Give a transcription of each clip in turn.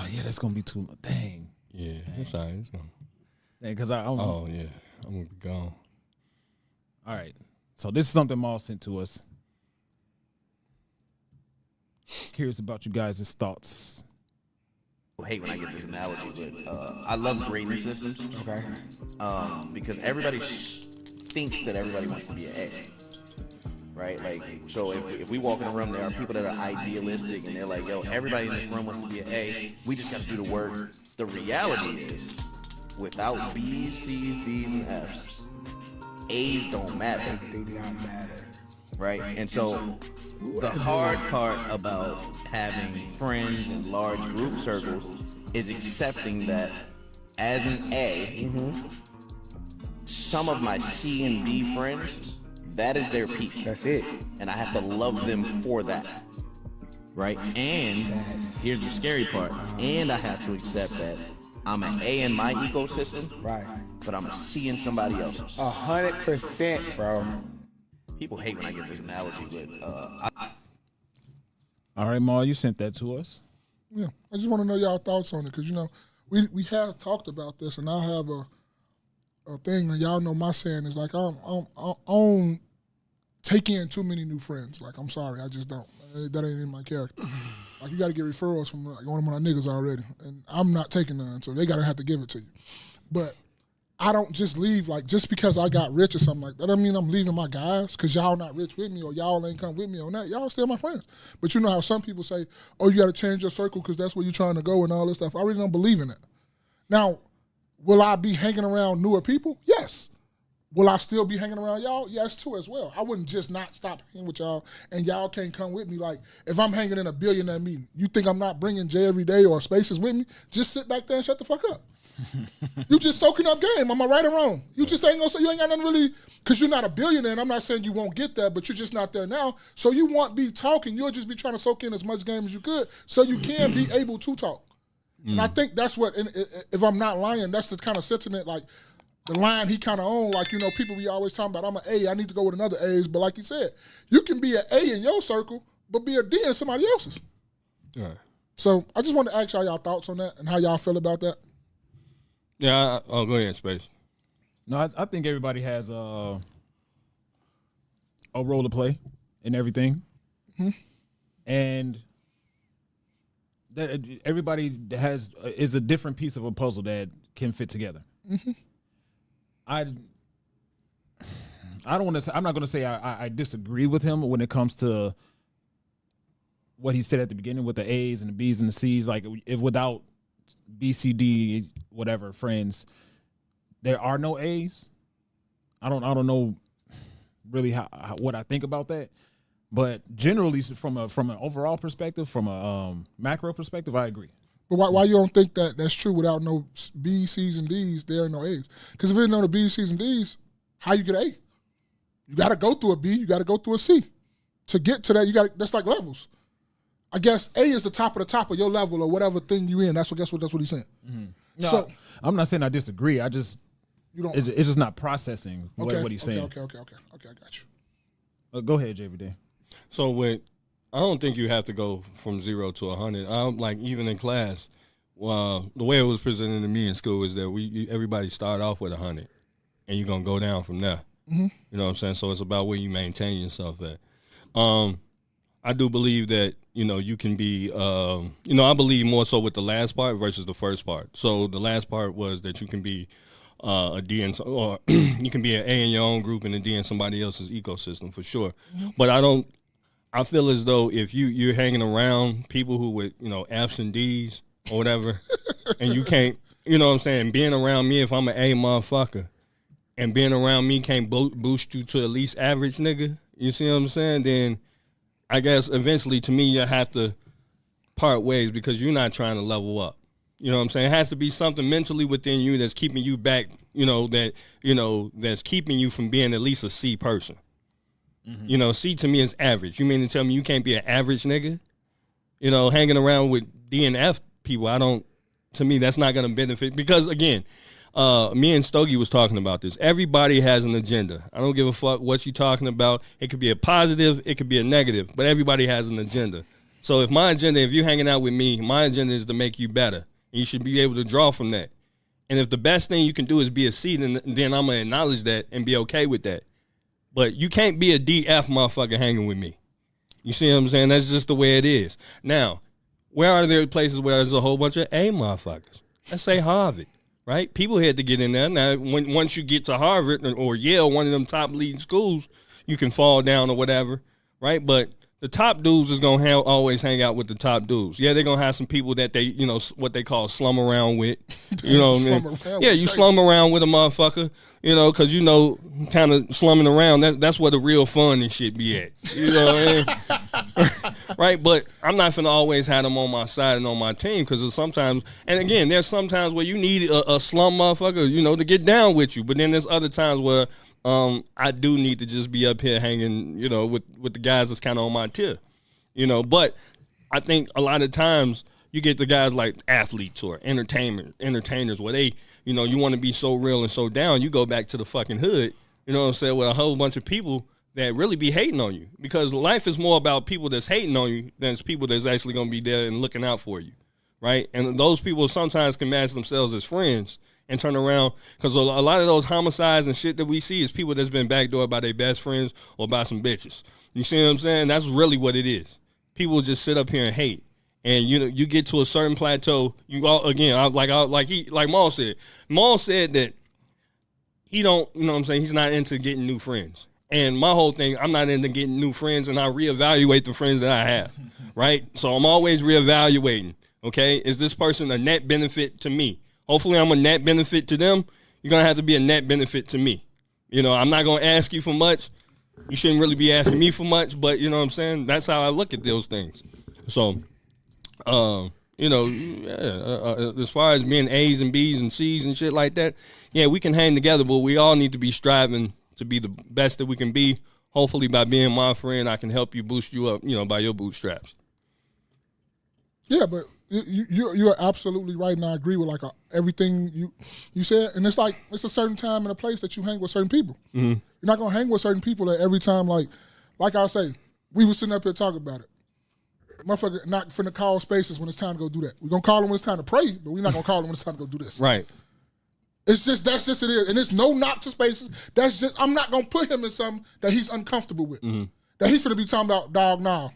yeah, that's gonna be too much. Dang. Yeah, it's all right. It's gonna... Because Oh yeah, I'm gonna be gone. All right. So this is something Maul sent to us. Curious about you guys' thoughts. I hate when I get this analogy, but I love grading systems. Okay. Because everybody thinks that everybody wants to be an A. Right? Like, so if we walk in a room, there are people that are idealistic and they're like, yo, everybody in this room wants to be an A. We just got to do the work. The reality is, without B's, C's, D's, and F's, A's don't matter. They do not matter. Right? And so the hard part about having friends in large group circles is accepting that as an A, some of my C and B friends, that is their peak. That's it. And I have to love them for that. Right? And here's the scary part. And I have to accept that I'm an A in my ecosystem, Right. but I'm a C in somebody else's. 100%, bro. People hate when I get this analogy, but All right, Maul, you sent that to us. Yeah, I just want to know y'all thoughts on it because, you know, we have talked about this, and I have a thing, and y'all know my saying is like, I don't take in too many new friends. Like, I'm sorry, I just don't. That ain't in my character. Like, you got to get referrals from like, one of my niggas already, and I'm not taking none, so they got to have to give it to you. But I don't just leave, like, just because I got rich or something like that. That doesn't mean I'm leaving my guys because y'all not rich with me or y'all ain't come with me on that. Y'all still my friends. But you know how some people say, oh, you got to change your circle because that's where you're trying to go and all this stuff. I really don't believe in it. Now, will I be hanging around newer people? Yes. Will I still be hanging around y'all? Yes, too, as well. I wouldn't just not stop hanging with y'all and y'all can't come with me. Like, if I'm hanging in a billionaire meeting, you think I'm not bringing Jay every day or Spaces with me? Just sit back there and shut the fuck up. You just soaking up game. Am I right or wrong? You just ain't gonna say you ain't got nothing really, because you're not a billionaire, and I'm not saying you won't get that, but you're just not there now. So you won't be talking. You'll just be trying to soak in as much game as you could so you can be able to talk. And I think that's what, if I'm not lying, that's the kind of sentiment, like, the line he kind of owned, like, you know, people be always talking about, I'm an A, I need to go with another A's. But like you said, you can be an A in your circle, but be a D in somebody else's. All right. So I just wanted to ask y'all thoughts on that and how y'all feel about that. Yeah. Go ahead, Space. No, I think everybody has a role to play in everything. And that everybody is a different piece of a puzzle that can fit together. I don't want to say, I'm not going to say I disagree with him when it comes to what he said at the beginning with the A's and the B's and the C's. Like, if without B, C, D, whatever friends, there are no A's. I don't know really how what I think about that. But generally, from an overall perspective, from a macro perspective, I agree. But why you don't think that that's true without no B's, C's, and D's? There are no A's. Because if there's no B's, C's, and D's, how you get an A? You got to go through a B. You got to go through a C. To get to that, that's like levels. I guess A is the top of your level or whatever thing you in. That's what he's saying. No, So I'm not saying I disagree. I just it's just not processing what he's saying. Okay, I got you. Go ahead, JVD. So I don't think you have to go from 0 to 100. Like, even in class, the way it was presented to me in school is that everybody start off with 100, and you're gonna go down from there. You know what I'm saying? So it's about where you maintain yourself at. I do believe that, you know, you can be, I believe more so with the last part versus the first part. So the last part was that you can be a D or you can be an A in your own group and a D in somebody else's ecosystem for sure. But I feel as though if you're hanging around people who with, you know, F's and D's or whatever, and you can't, you know what I'm saying, being around me, if I'm an A motherfucker, and being around me can't boost you to at least average nigga, you see what I'm saying, then I guess eventually to me you have to part ways because you're not trying to level up. You know what I'm saying? It has to be something mentally within you that's keeping you back, that's keeping you from being at least a C person. You know, C to me is average. You mean to tell me you can't be an average nigga? You know, hanging around with D and F people, to me, that's not going to benefit. Because, again, me and Stogie was talking about this. Everybody has an agenda. I don't give a fuck what you're talking about. It could be a positive, it could be a negative, but everybody has an agenda. So if my agenda, if you're hanging out with me, my agenda is to make you better. You should be able to draw from that. And if the best thing you can do is be a C, then I'm going to acknowledge that and be okay with that. But you can't be a DF motherfucker hanging with me. You see what I'm saying? That's just the way it is. Now, where are there places where there's a whole bunch of A motherfuckers? Let's say Harvard, right? People had to get in there. Now, once you get to Harvard or Yale, one of them top leading schools, you can fall down or whatever, right? But the top dudes is going to always hang out with the top dudes. Yeah, they're going to have some people that they, what they call slum around with. You know what I mean? Yeah, you slum around with a motherfucker, because kind of slumming around, that's where the real fun and shit be at. You know what I mean? Right? But I'm not finna always have them on my side and on my team because sometimes, and again, there's sometimes where you need a slum motherfucker, to get down with you. But then there's other times where I do need to just be up here hanging, with the guys that's kind of on my tier, But I think a lot of times you get the guys like athletes or entertainers where they, you want to be so real and so down. You go back to the fucking hood, with a whole bunch of people that really be hating on you because life is more about people that's hating on you than it's people that's actually going to be there and looking out for you, right? And those people sometimes can match themselves as friends and turn around because a lot of those homicides and shit that we see is people that's been backdoored by their best friends or by some bitches. You see what I'm saying? That's really what it is. People just sit up here and hate. And you get to a certain plateau. You all again, like Maul said. Maul said that he don't, what I'm saying, he's not into getting new friends. And my whole thing, I'm not into getting new friends, and I reevaluate the friends that I have, right? So I'm always reevaluating. Okay, is this person a net benefit to me? Hopefully, I'm a net benefit to them. You're gonna have to be a net benefit to me. I'm not gonna ask you for much. You shouldn't really be asking me for much, but you know what I'm saying. That's how I look at those things. So. As far as being A's and B's and C's and shit like that, yeah, we can hang together, but we all need to be striving to be the best that we can be. Hopefully, by being my friend, I can help you boost you up, by your bootstraps. Yeah, but you're absolutely right, and I agree with everything you said. And it's it's a certain time and a place that you hang with certain people. Mm-hmm. You're not gonna hang with certain people that every time, like I say, we were sitting up here talking about it. Motherfucker not finna call spaces when it's time to go do that. We're gonna call them when it's time to pray, but we're not gonna call them when it's time to go do this. Right. That's just it is. And it's no knock to spaces. That's just, I'm not gonna put him in something that he's uncomfortable with. Mm-hmm. That he's finna be talking about, dog, nah.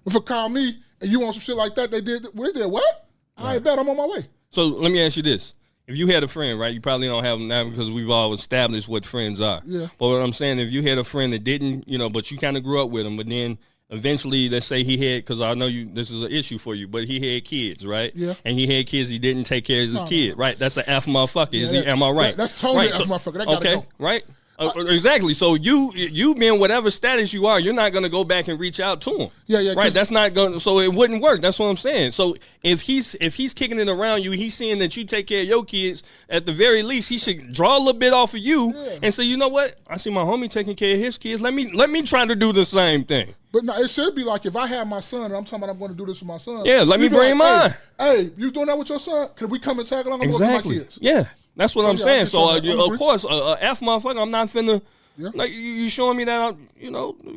If you call me and you want some shit like that, we did what? Right. I bet I'm on my way. So let me ask you this. If you had a friend, right, you probably don't have them now because we've all established what friends are. Yeah. But what I'm saying, if you had a friend that didn't, but you kind of grew up with them, but then eventually, let's say he had, because I know this is an issue for you, but he had kids, right? Yeah. And he had kids, he didn't take care of his kid, right? That's an F motherfucker. Yeah, am I right? That's totally right. F motherfucker. That gotta go. Right? Exactly. So you being whatever status you are, you're not gonna go back and reach out to him. Yeah. Right. That's not gonna. So it wouldn't work. That's what I'm saying. So if he's kicking it around you, he's seeing that you take care of your kids. At the very least, he should draw a little bit off of you and say, you know what? I see my homie taking care of his kids. Let me try to do the same thing. But no, it should be like if I have my son and I'm talking about I'm going to do this with my son. Yeah, let me bring mine. Hey, you doing that with your son? Can we come and tag along? I'm exactly. With my kids. Yeah, that's what I'm saying. So of course, F motherfucker, I'm not finna. Yeah. Like you showing me that,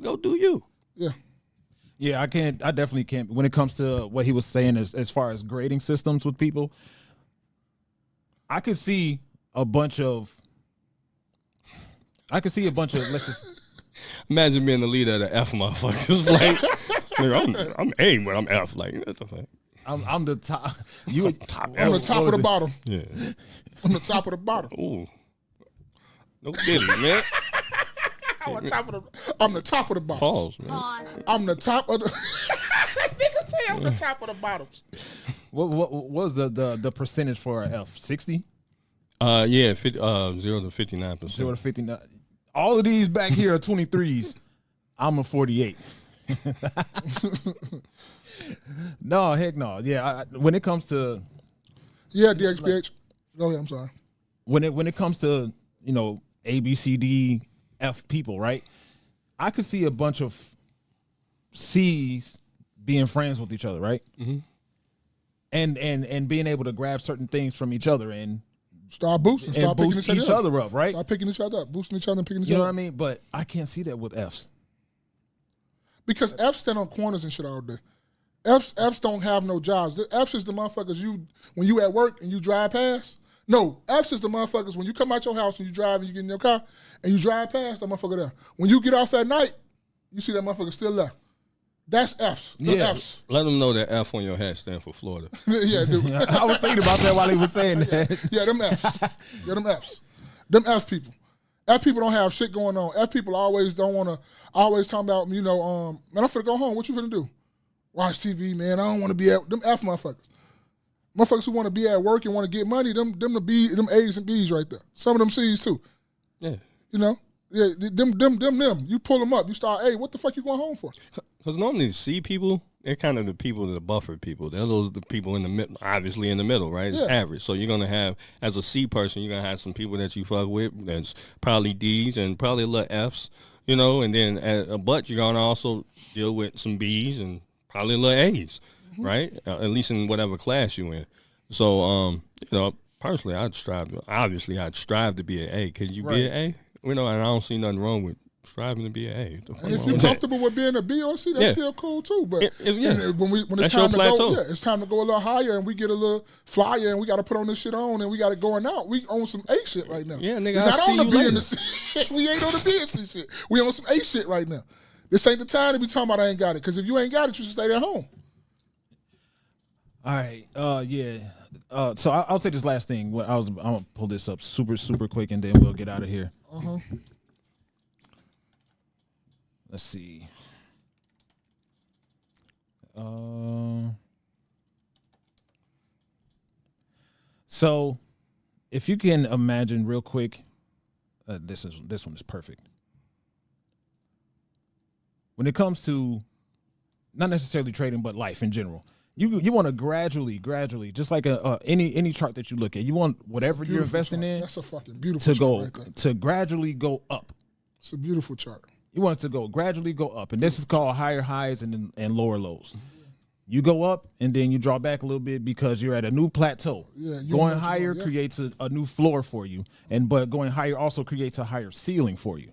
go do you. Yeah. Yeah, I definitely can't. When it comes to what he was saying as far as grading systems with people, I could see a bunch of let's just imagine being the leader of the F motherfuckers. Like, I'm A, but I'm F. Like, what the fuck? I'm the top. You top. I'm the top of the bottom. Yeah. I'm the top of the bottom. Ooh. No kidding, man. I'm the top of the bottom. Pause, man. I'm the top of the. Nigga say I'm the top of the bottoms. What was the percentage for a F? 60? Yeah, 0 to 59%. 0 to 59. All of these back here are 23s. I'm a 48. No, heck no. Yeah, when it comes to DXPH. Go ahead. I'm sorry. When it comes to A, B, C, D, F people, right? I could see a bunch of C's being friends with each other, right? Mm-hmm. And being able to grab certain things from each other and start boosting, start boost each other up, right? Start picking each other up, boosting each other and picking each other up. You know what I mean? But I can't see that with F's. Because F's stand on corners and shit all day. F's don't have no jobs. The F's is the motherfuckers when you at work and you drive past. No, F's is the motherfuckers when you come out your house and you drive and you get in your car and you drive past that motherfucker there. When you get off at night, you see that motherfucker still there. That's F's. The F's. Let them know that F on your hat stand for Florida. Yeah, dude. I was thinking about that while he was saying that. Yeah, them F's. Yeah, them F's. Them F people. F people don't have shit going on. F people always don't want to, always talking about, man, I'm finna go home. What you finna do? Watch TV, man. I don't want to be at, them F motherfuckers. Motherfuckers who want to be at work and want to get money, them A's and B's right there. Some of them C's too. Yeah. Yeah, them. You pull them up. You start, hey, what the fuck you going home for? Because normally C people, they're kind of the people, the buffer people. They're those the people in the middle, obviously in the middle, right? It's average. So you're going to have, as a C person, you're going to have some people that you fuck with that's probably D's and probably a little F's, and then but you're going to also deal with some B's and probably a little A's, right? At least in whatever class you're in. So, personally, I'd strive to be an A. Can you be an A? And I don't see nothing wrong with striving to be an A. And if you're comfortable with being a B or C, that's still cool too. But when it's time to go, it's time to go a little higher, and we get a little flyer, and we got to put on this shit on, and we got it going out. We on some A shit right now. Yeah, nigga, We're not on the B and the C. We ain't on the B and C shit. We on some A shit right now. This ain't the time to be talking about I ain't got it, because if you ain't got it, you should stay at home. All right. So I'll say this last thing. I'm gonna pull this up super quick, and then we'll get out of here. Let's see. So if you can imagine real quick, this one is perfect. When it comes to not necessarily trading, but life in general, you want to gradually, just like any chart that you look at, you want whatever you're investing in. That's a fucking beautiful chart right there. To gradually go up. It's a beautiful chart. You want it to gradually go up, and this is called higher highs and lower lows. You go up, and then you draw back a little bit because you're at a new plateau. Yeah, going higher creates a new floor for you, but going higher also creates a higher ceiling for you.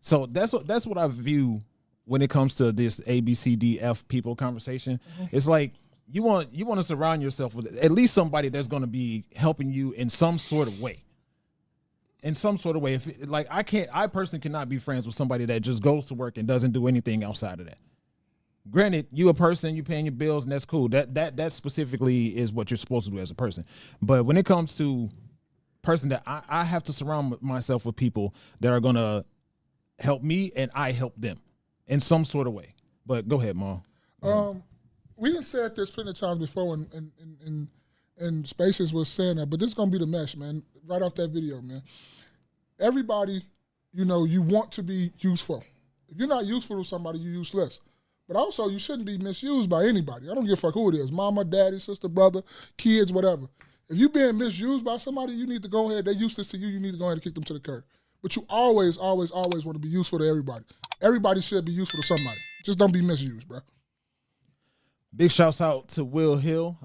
So that's what I view when it comes to this A, B, C, D, F people conversation. It's like you want to surround yourself with at least somebody that's going to be helping you in some sort of way. If I personally cannot be friends with somebody that just goes to work and doesn't do anything outside of that. Granted, you a person, you paying your bills, and that's cool. That specifically is what you're supposed to do as a person. But when it comes to person that I have to surround myself with people that are gonna help me and I help them in some sort of way. But go ahead, Mom. We done said this plenty of times before, and Spaces was saying that, but this is gonna be the mesh, man. Right off that video, man. Everybody, you want to be useful. If you're not useful to somebody, you're useless. But also, you shouldn't be misused by anybody. I don't give a fuck who it is, mama, daddy, sister, brother, kids, whatever. If you're being misused by somebody, you need to go ahead. They're useless to you. You need to go ahead and kick them to the curb. But you always want to be useful to everybody. Everybody should be useful to somebody. Just don't be misused, bro. Big shouts out to Will Hill.